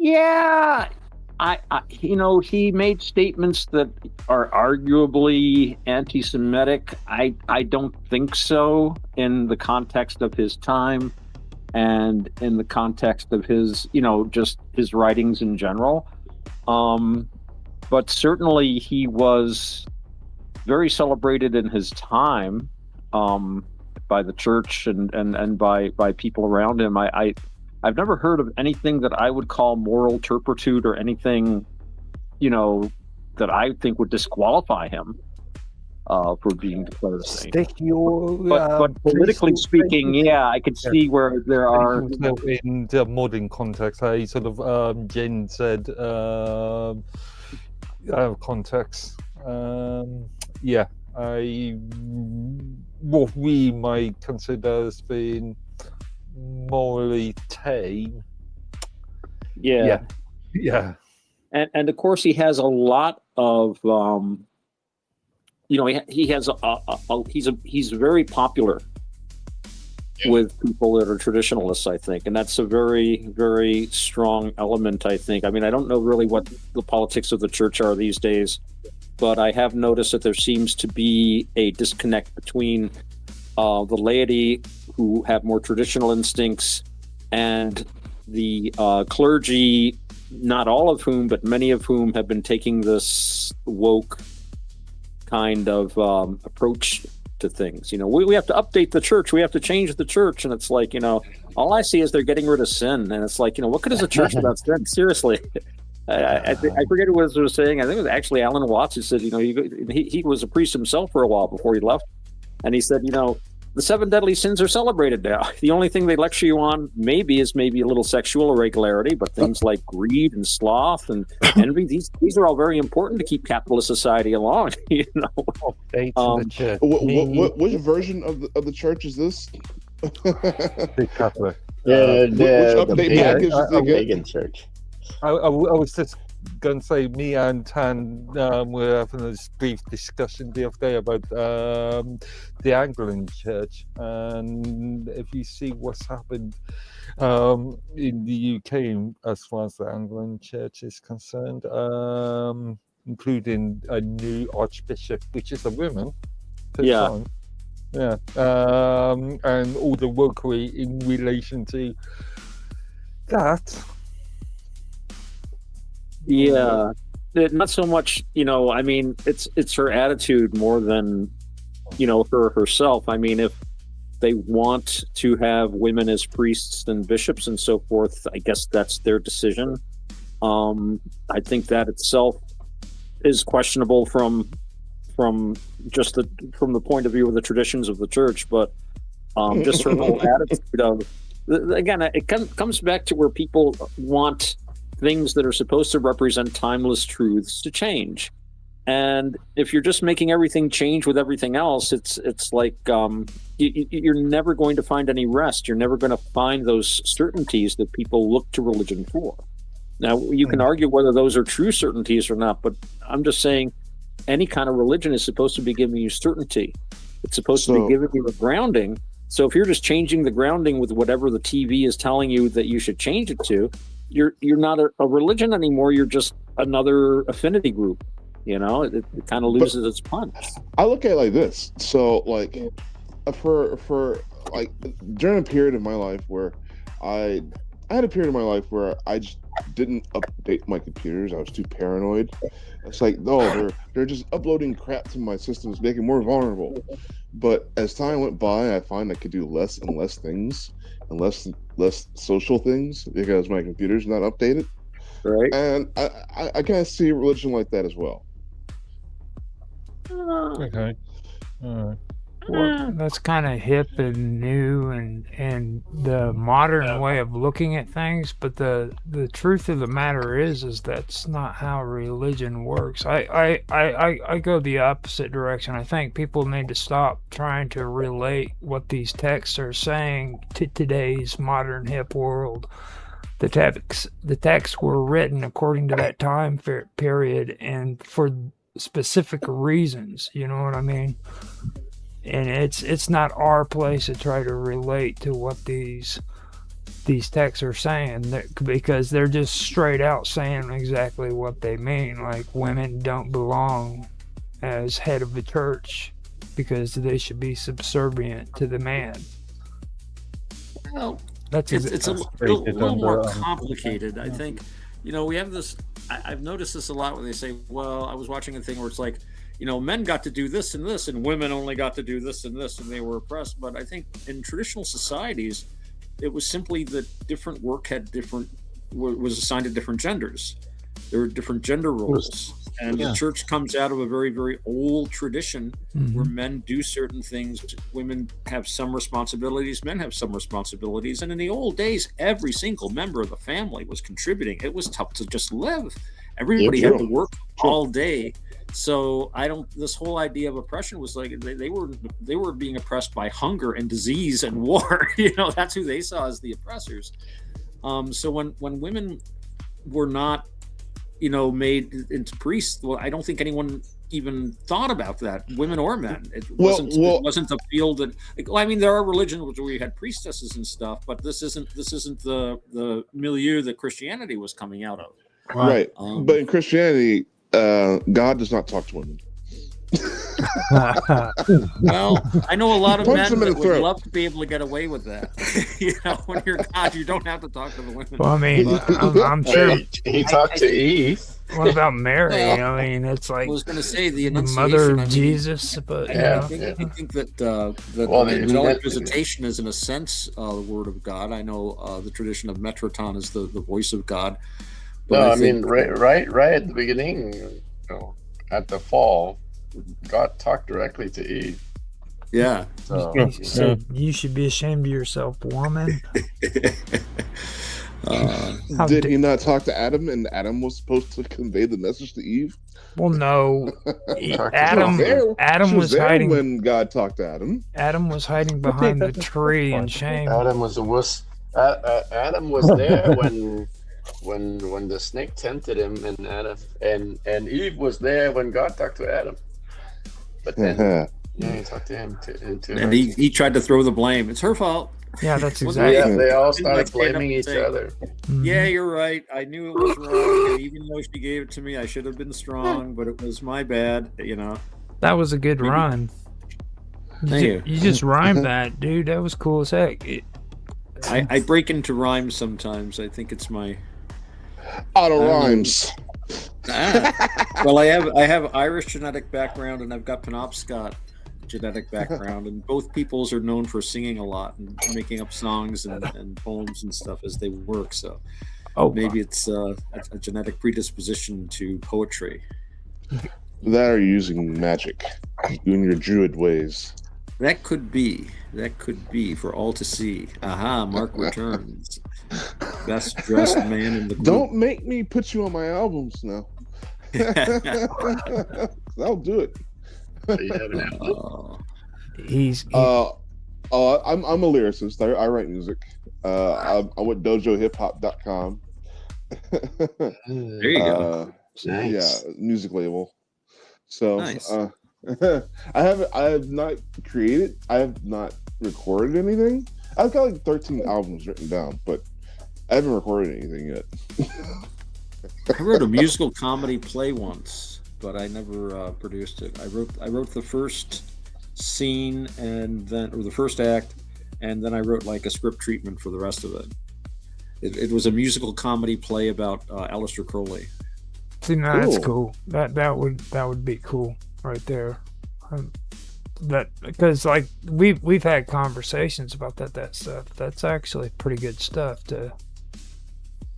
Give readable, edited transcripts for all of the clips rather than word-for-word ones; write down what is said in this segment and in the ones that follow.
Yeah, he made statements that are arguably anti-Semitic. I don't think so in the context of his time and in the context of his, just his writings in general. But certainly he was very celebrated in his time, by the church and by people around him. I've never heard of anything that I would call moral turpitude or anything, that I think would disqualify him for being declared a saint. But politically speaking, yeah, I could see where there are. In the modern context, I sort of Jen said out of context. Yeah, what we might consider as being morally tame. Yeah. And of course he has a lot of he has he's very popular with people that are traditionalists, I think, and that's a very, very strong element, I think. I mean, I don't know really what the politics of the church are these days, but I have noticed that there seems to be a disconnect between the laity, who have more traditional instincts, and the clergy, not all of whom, but many of whom have been taking this woke kind of approach to things. We have to update the church, we have to change the church, and it's like, all I see is they're getting rid of sin, and it's like, what good is a church without sin? Seriously. I forget what he was saying. I think it was actually Alan Watts who said, he was a priest himself for a while before he left, and he said, the 7 deadly sins are celebrated now. The only thing they lecture you on is maybe a little sexual irregularity, but things like greed and sloth and envy, these are all very important to keep capitalist society along. Which version of the church is this? Big Catholic. Which update package is the pagan church? I was just going to say, me and Tan were having this brief discussion the other day about the Anglican Church, and if you see what's happened in the UK as far as the Anglican Church is concerned, including a new Archbishop, which is a woman. Yeah. Yeah. And all the wokery in relation to that. Yeah, not so much, I mean, it's her attitude more than, her herself. I mean, if they want to have women as priests and bishops and so forth, I guess that's their decision. I think that itself is questionable from the point of view of the traditions of the church, but just her whole attitude of, again, it comes back to where people want things that are supposed to represent timeless truths to change. And if you're just making everything change with everything else, it's like you're never going to find any rest. You're never going to find those certainties that people look to religion for. Now, you can argue whether those are true certainties or not, but I'm just saying any kind of religion is supposed to be giving you certainty. It's supposed to be giving you a grounding. So if you're just changing the grounding with whatever the TV is telling you that you should change it to, you're not a religion anymore. You're just another affinity group. It kind of loses its punch. I look at it like this. So, like, for like during a period of my life where I had a period of my life where I just didn't update my computers. I was too paranoid. It's like, no, they're just uploading crap to my systems, making it more vulnerable. But as time went by, I find I could do less and less things and less social things because my computer's not updated. Right. And I kind of see religion like that as well. Okay. Well, that's kind of hip and new and the modern way of looking at things, but the truth of the matter is that's not how religion works. I go the opposite direction. I think people need to stop trying to relate what these texts are saying to today's modern hip world. The texts were written according to that time period and for specific reasons. You know what I mean? And it's not our place to try to relate to what these these texts are saying, because they're just straight out saying exactly what they mean. Like, women don't belong as head of the church because they should be subservient to the man. Well, That's it's a stated little more under, complicated. I think, we have this. I've noticed this a lot when they say, "Well, I was watching a thing where it's like, men got to do this and this, and women only got to do this and this, and they were oppressed." But I think in traditional societies, it was simply that different work was assigned to different genders. There were different gender roles, and the church comes out of a very, very old tradition where men do certain things, women have some responsibilities, men have some responsibilities. And in the old days, every single member of the family was contributing. It was tough to just live. Everybody had to work all day. So this whole idea of oppression was like they were being oppressed by hunger and disease and war. That's who they saw as the oppressors. So when women were not made into priests, well, I don't think anyone even thought about that, women or men. It wasn't a field that. There are religions where you had priestesses and stuff, but this isn't the milieu that Christianity was coming out of. Right. But in Christianity, God does not talk to women. Well, I know a lot of Punch men them in that the would throat. love to be able to get away with that. When you're God, you don't have to talk to the women. Well, I'm sure. He talked to Eve. What about Mary? Well, it's like I was going to say the the Annunciation. mother of Jesus, but I think that angelic visitation is, in a sense, the word of God. I know the tradition of Metroton is the voice of God. But right at the beginning, at the fall, God talked directly to Eve. Yeah. So, he said, "You should be ashamed of yourself, woman." Did he not talk to Adam, and Adam was supposed to convey the message to Eve? Well, no. Adam was there hiding when God talked to Adam. Adam was hiding behind the tree in shame. Adam was a wuss. Adam was there when the snake tempted him, and Adam and Eve was there when God talked to Adam. But then, he talked to him and he tried to throw the blame. It's her fault. Yeah, that's exactly. Yeah, they all started blaming each other. Yeah, you're right. I knew it was wrong, and even though she gave it to me, I should have been strong, but it was my bad. That was a good rhyme. Thank you. You just rhymed that, dude. That was cool as heck. I break into rhymes sometimes. I think it's my Auto rhymes. Well, I have Irish genetic background, and I've got Penobscot genetic background, and both peoples are known for singing a lot and making up songs and poems and stuff as they work. So maybe it's a genetic predisposition to poetry. That are using magic, doing your druid ways. That could be for all to see. Aha, Mark returns. Best dressed man in the group. Don't make me put you on my albums now. I'll do it. So you have I'm a lyricist. I write music. I'm with dojohiphop.com. There you go. Nice. Yeah, music label. So Nice. I have not created. I have not recorded anything. I've got like 13 albums written down, but I haven't recorded anything yet. I wrote a musical comedy play once, but I never produced it. I wrote the first scene or the first act, and then I wrote like a script treatment for the rest of it. It was a musical comedy play about Aleister Crowley. See, now that's cool. That would be cool right there. That because like we've had conversations about that stuff. That's actually pretty good stuff to.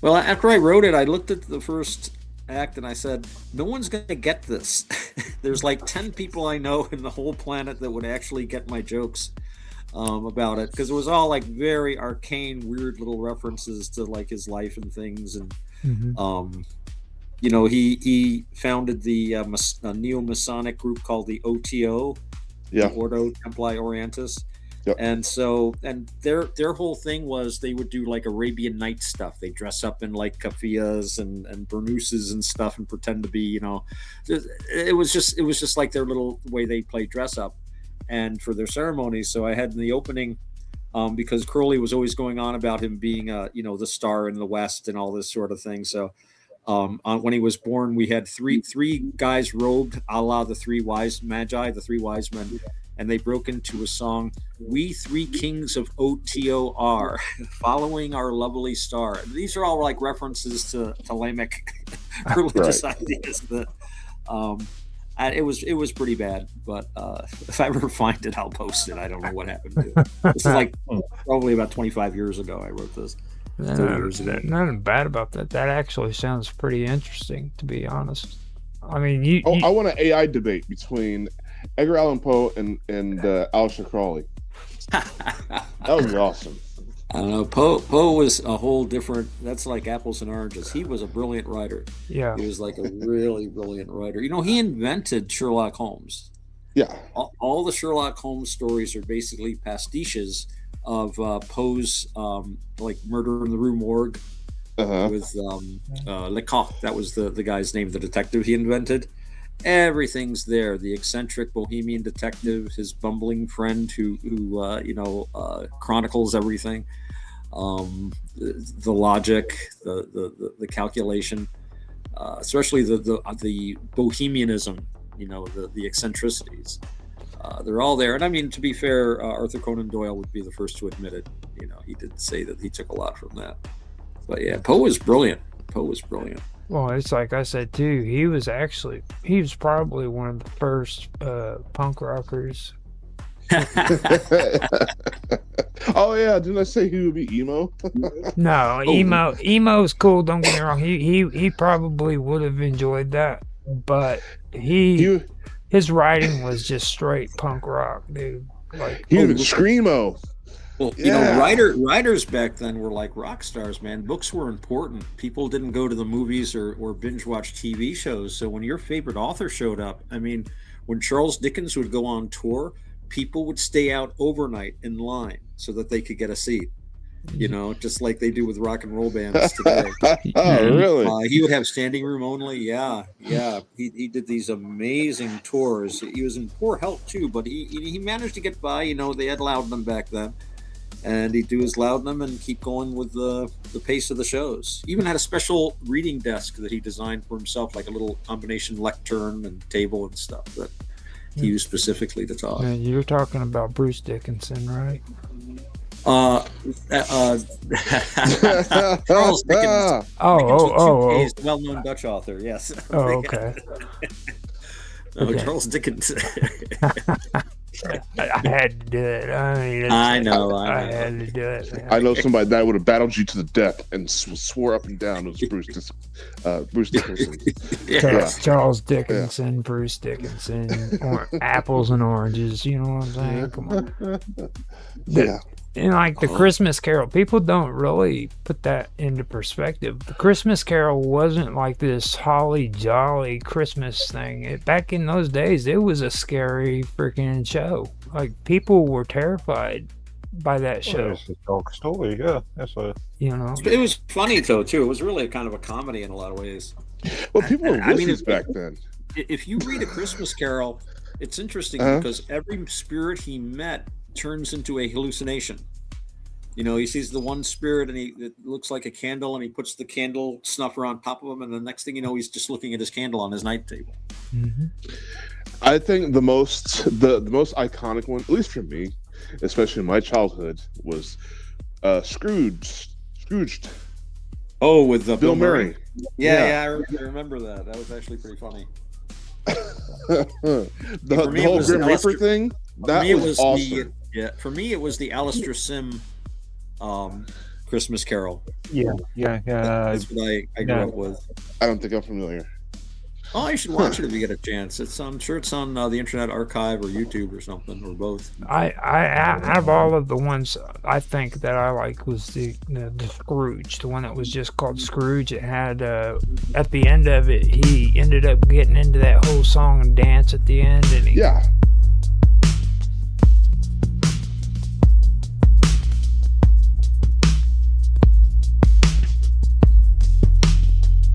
Well, after I wrote it, I looked at the first act and I said, no one's going to get this. There's like 10 people I know in the whole planet that would actually get my jokes about it, because it was all like very arcane, weird little references to like his life and things. And, he founded the neo-Masonic group called the OTO, the Ordo Templi Orientis. Yep. And their whole thing was they would do like Arabian Nights stuff. They dress up in like keffiyehs and burnouses and stuff and pretend to be, it was just like their little way they play dress up and for their ceremonies. So I had in the opening, because Crowley was always going on about him being, the star in the West and all this sort of thing. So when he was born, we had three guys robed a la the three wise magi, the three wise men, and they broke into a song, "We Three Kings of OTOR, following our lovely star." These are all like references to Lamech religious ideas that it was pretty bad, but if I ever find it, I'll post it. I don't know what happened to it. This is like probably about 25 years ago I wrote this. 30 years ago. Nothing bad about that. That actually sounds pretty interesting, to be honest. I mean, I want an AI debate between Edgar Allan Poe and Aleister Crowley. That would be awesome. I don't know. Poe was a whole different. That's like apples and oranges. He was a brilliant writer. Yeah, he was like a really brilliant writer. He invented Sherlock Holmes. Yeah, all the Sherlock Holmes stories are basically pastiches of Poe's like Murder in the Rue Morgue with Lecoq. That was the guy's name, the detective he invented. Everything's there. The eccentric bohemian detective, his bumbling friend who chronicles everything. The logic, the calculation, especially the bohemianism. The eccentricities. They're all there. And I mean, to be fair, Arthur Conan Doyle would be the first to admit it. He did say that he took a lot from that. But yeah, Poe was brilliant. Well, it's like I said too. He was probably one of the first punk rockers. Oh yeah, didn't I say he would be emo? No, emo's cool. Don't get me wrong. He probably would have enjoyed that, but his writing was just straight punk rock, dude. Like he was screamo. Well, writers back then were like rock stars, man. Books were important. People didn't go to the movies or binge watch TV shows. So when your favorite author showed up, I mean, when Charles Dickens would go on tour, people would stay out overnight in line so that they could get a seat. Just like they do with rock and roll bands today. Oh, really? He would have standing room only. Yeah. He did these amazing tours. He was in poor health too, but he managed to get by. They had laudanum back then. And he'd do his laudanum and keep going with the pace of the shows. He even had a special reading desk that he designed for himself, like a little combination lectern and table and stuff that he used specifically to talk. Man, you're talking about Bruce Dickinson, right? Charles Dickens. Oh. Well-known Dutch author, yes. Oh, okay. Okay. Charles Dickens. I had to do it. I know. I had to do it. Man. I know somebody that would have battled you to the death and swore up and down it was Bruce Dickinson. Charles Dickinson, Bruce Dickinson, apples and oranges. You know what I'm saying? Come on. Yeah. And like the Christmas Carol, people don't really put that into perspective. The Christmas Carol wasn't like this holly jolly Christmas thing. Back in those days, it was a scary freaking show. Like people were terrified by that show. It's a dog story, yeah. It was funny though too. It was really kind of a comedy in a lot of ways. Well, people were wussies back then. If you read A Christmas Carol, it's interesting because every spirit he met turns into a hallucination. He sees the one spirit and it looks like a candle and he puts the candle snuffer on top of him and the next thing you know he's just looking at his candle on his night table. Mm-hmm. I think the most iconic one, at least for me, especially in my childhood, was Scrooged. Oh, with Bill Murray. Yeah, I remember that. That was actually pretty funny. the whole Grim Reaper thing. That was awesome. For me, it was the Alistair Sim Christmas Carol. Yeah. That's what I grew up with. I don't think I'm familiar. Oh, you should watch it if you get a chance. I'm sure it's on the Internet Archive or YouTube or something, or both. I out of all of the ones I think that I like was the Scrooge, the one that was just called Scrooge. It had at the end of it, he ended up getting into that whole song and dance at the end, and